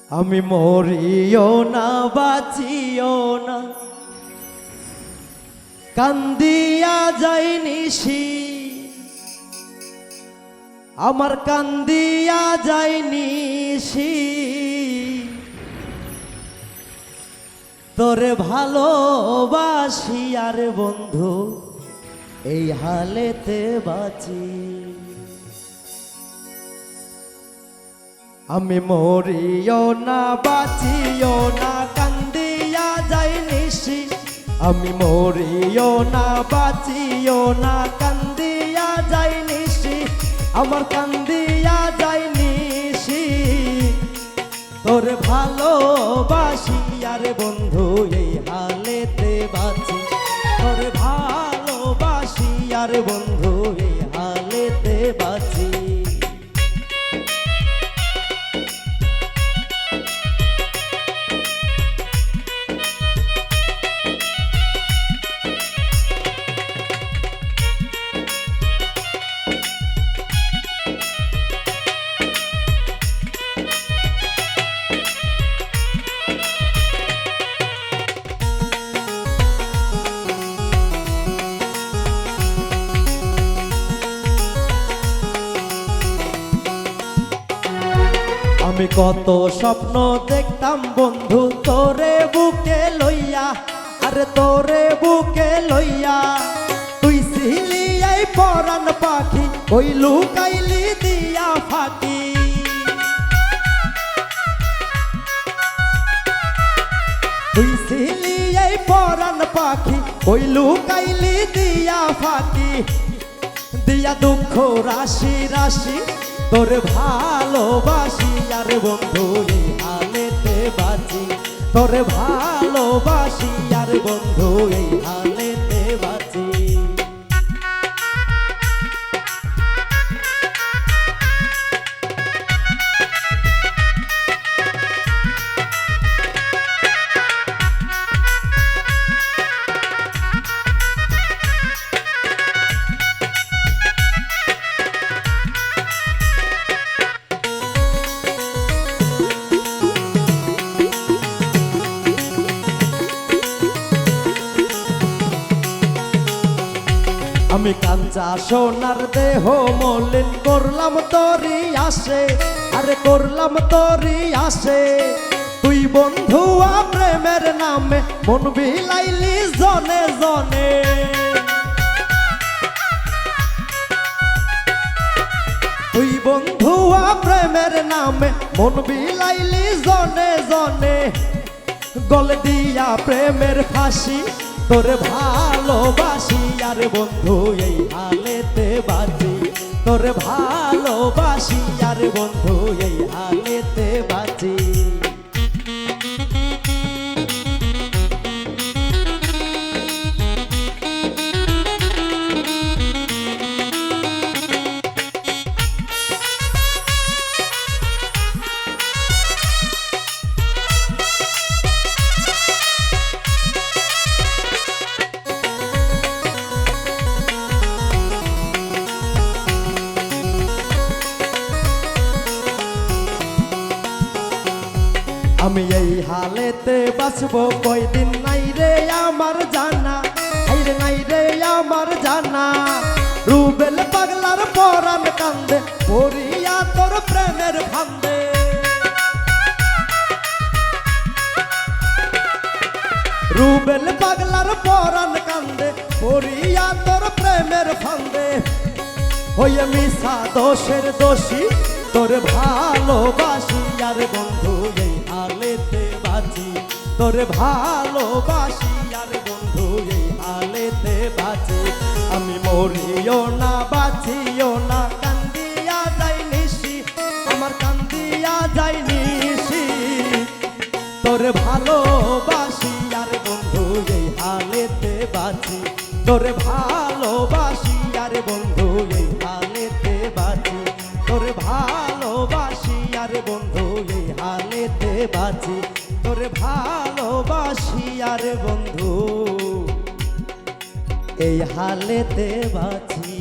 আমি মরিও না বাঁচিও না, কান্দিয়া যাই নিশি, আমার কান্দিয়া যাই নিশি। তোরে ভালোবাসি আর বন্ধু এই হালেতে বাঁচি। আমি মরিও না বাঁচিও না, কান্দিয়া যাই নিশি। আমি মরিও না বাঁচিও না, কান্দিয়া যাই নিশি, আমার কান্দিয়া যাই নিশি। তোর ভালোবাসি আর বন্ধু এই হালেতে বাঁচি। তোর ভালোবাসি আর বন্ধু এই হালেতে বাঁচি। আমি কত স্বপ্ন দেখতাম বন্ধু তোরে বুকে লইয়া, আরে তোরে বুকে লইয়া। তুই ছিলি এই পরাণ পাখি, ওই লুকাইলি দিয়া ফাঁকি। তুই ছিলি এই পরাণ পাখি, ওই লুকাইলি দিয়া ফাঁকি। দিয়া দুঃখ রাশি রাশি তোর ভালোবাসি আর বন্ধু এই হালেতে বাঁচি। তোর ভালোবাসি আর বন্ধু এই হালেতে বাঁচি। আমি কাঞ্চা সোনার দেহ মলিন করলাম তোরি আসে, আরে করলাম তোরি আসে। তুই বন্ধু প্রেমের নামে মন বিলাইলি জনে জনে। তুই বন্ধু প্রেমের নামে মন বিলাইলি জনে জনে। গলে দিয়া প্রেমের ফাঁসি তোর ভালোবাসি আর বন্ধু এই হালেতে বাঁচি। তোর ভালোবাসি আর বন্ধু এই হালেতে বাঁচি। আমি এই হালেতে বাঁচবো কয়দিন নাই রে আমার জানা, আইরে নাই রে আমার জানা। রুবেল পাগলার পরাণ কান্দে পড়িয়া তোর প্রেমের ফান্দে। রুবেল পাগলার পরাণ কান্দে পড়িয়া তোর প্রেমের ফান্দে। হয়ে মিশা দোষের দোষী তোর ভালোবাসি আর বন্ধু এই হালেতে বাঁচি। তোর ভালোবাসি আর বন্ধু এই হালেতে বাঁচি। আমি মরিও না বাঁচিও না, কান্দিয়া যাই নিশি, আমার কান্দিয়া যাই নিশি। তোর ভালোবাসি আর বন্ধু এই হালেতে বাঁচি। তোর ভালোবাসি আর বন্ধু এই হালেতে বাঁচি। তোর ভালোবাসি আর বন্ধু এই হালেতে বাঁচি। তোর ভালোবাসি আর বন্ধু এই হালেতে বাঁচি।